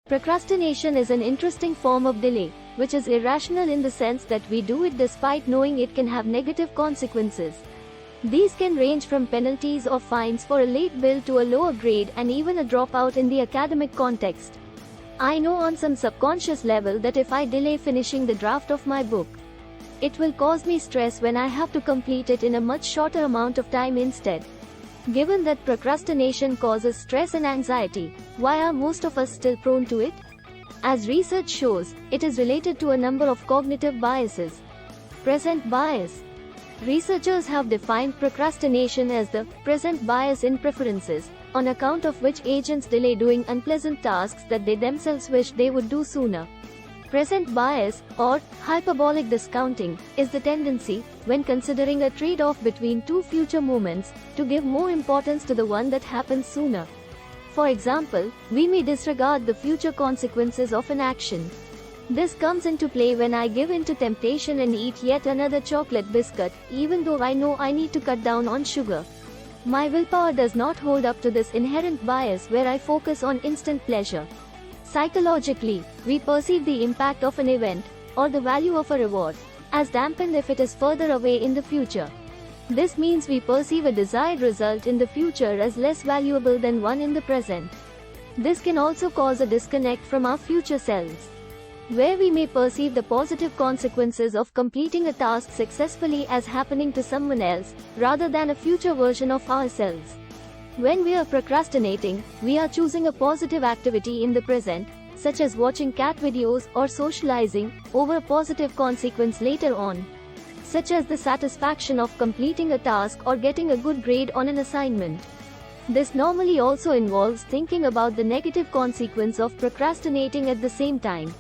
Procrastination is an interesting form of delay, which is irrational in the sense that we do it despite knowing it can have negative consequences. These can range from penalties or fines for a late bill to a lower grade and even a dropout in the academic context. I know on some subconscious level that if I delay finishing the draft of my book, it will cause me stress when I have to complete it in a much shorter amount of time instead. Given that procrastination causes stress and anxiety, why are most of us still prone to it? As research shows, it is related to a number of cognitive biases. Present bias. Researchers have defined procrastination as the present bias in preferences, on account of which agents delay doing unpleasant tasks that they themselves wish they would do sooner. Present bias, or hyperbolic discounting, is the tendency, when considering a trade-off between two future moments, to give more importance to the one that happens sooner. For example, we may disregard the future consequences of an action. This comes into play when I give in to temptation and eat yet another chocolate biscuit, even though I know I need to cut down on sugar. My willpower does not hold up to this inherent bias where I focus on instant pleasure. Psychologically, we perceive the impact of an event, or the value of a reward, as dampened if it is further away in the future. This means we perceive a desired result in the future as less valuable than one in the present. This can also cause a disconnect from our future selves, where we may perceive the positive consequences of completing a task successfully as happening to someone else, rather than a future version of ourselves. When we are procrastinating, we are choosing a positive activity in the present, such as watching cat videos or socializing, over a positive consequence later on, such as the satisfaction of completing a task or getting a good grade on an assignment. This normally also involves thinking about the negative consequence of procrastinating at the same time.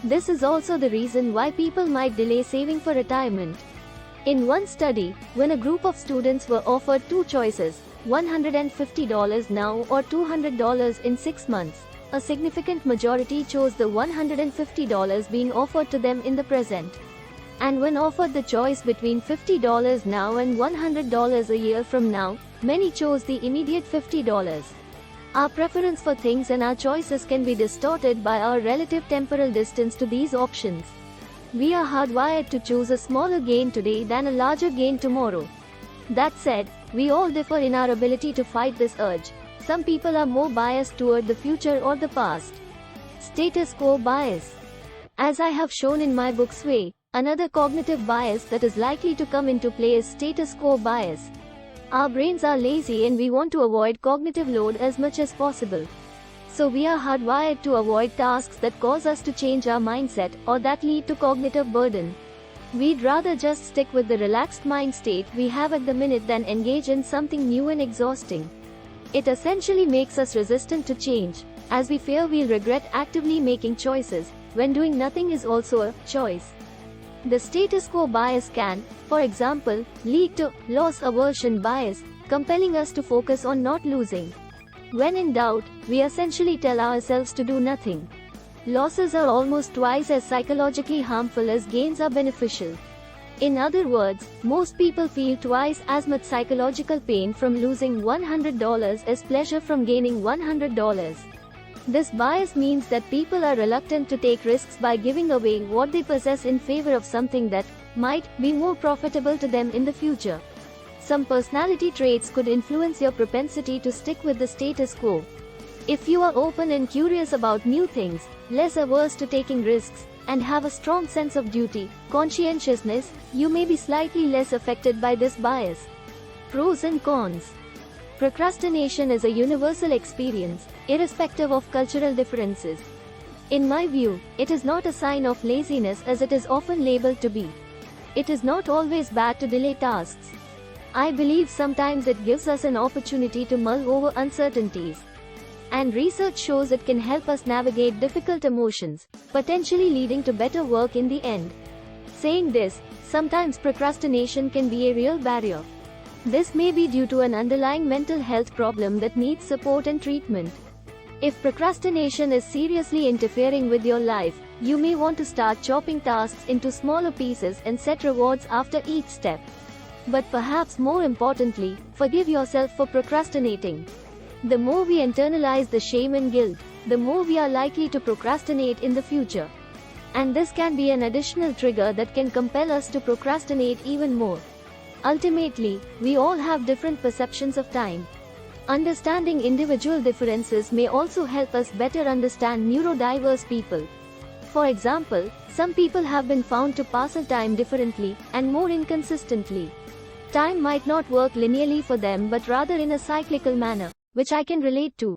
This is also the reason why people might delay saving for retirement. In one study, when a group of students were offered two choices, $150 now or $200 in 6 months, a significant majority chose the $150 being offered to them in the present. And when offered the choice between $50 now and $100 a year from now, many chose the immediate $50. Our preference for things and our choices can be distorted by our relative temporal distance to these options. We are hardwired to choose a smaller gain today than a larger gain tomorrow. That said, we all differ in our ability to fight this urge. Some people are more biased toward the future or the past. Status quo bias. As I have shown in my book Sway, another cognitive bias that is likely to come into play is status quo bias. Our brains are lazy and we want to avoid cognitive load as much as possible. So we are hardwired to avoid tasks that cause us to change our mindset or that lead to cognitive burden. We'd rather just stick with the relaxed mind state we have at the minute than engage in something new and exhausting. It essentially makes us resistant to change, as we fear we'll regret actively making choices, when doing nothing is also a choice. The status quo bias can, for example, lead to loss aversion bias, compelling us to focus on not losing. When in doubt, we essentially tell ourselves to do nothing. Losses are almost twice as psychologically harmful as gains are beneficial. In other words, most people feel twice as much psychological pain from losing $100 as pleasure from gaining $100. This bias means that people are reluctant to take risks by giving away what they possess in favor of something that might be more profitable to them in the future. Some personality traits could influence your propensity to stick with the status quo. If you are open and curious about new things, less averse to taking risks, and have a strong sense of duty, conscientiousness, you may be slightly less affected by this bias. Pros and cons. Procrastination is a universal experience, irrespective of cultural differences. In my view, it is not a sign of laziness as it is often labeled to be. It is not always bad to delay tasks. I believe sometimes it gives us an opportunity to mull over uncertainties. And research shows it can help us navigate difficult emotions, potentially leading to better work in the end. Saying this, sometimes procrastination can be a real barrier. This may be due to an underlying mental health problem that needs support and treatment. If procrastination is seriously interfering with your life, you may want to start chopping tasks into smaller pieces and set rewards after each step. But perhaps more importantly, forgive yourself for procrastinating. The more we internalize the shame and guilt, the more we are likely to procrastinate in the future. And this can be an additional trigger that can compel us to procrastinate even more. Ultimately, we all have different perceptions of time. Understanding individual differences may also help us better understand neurodiverse people. For example, some people have been found to parcel time differently and more inconsistently. Time might not work linearly for them but rather in a cyclical manner, which I can relate to.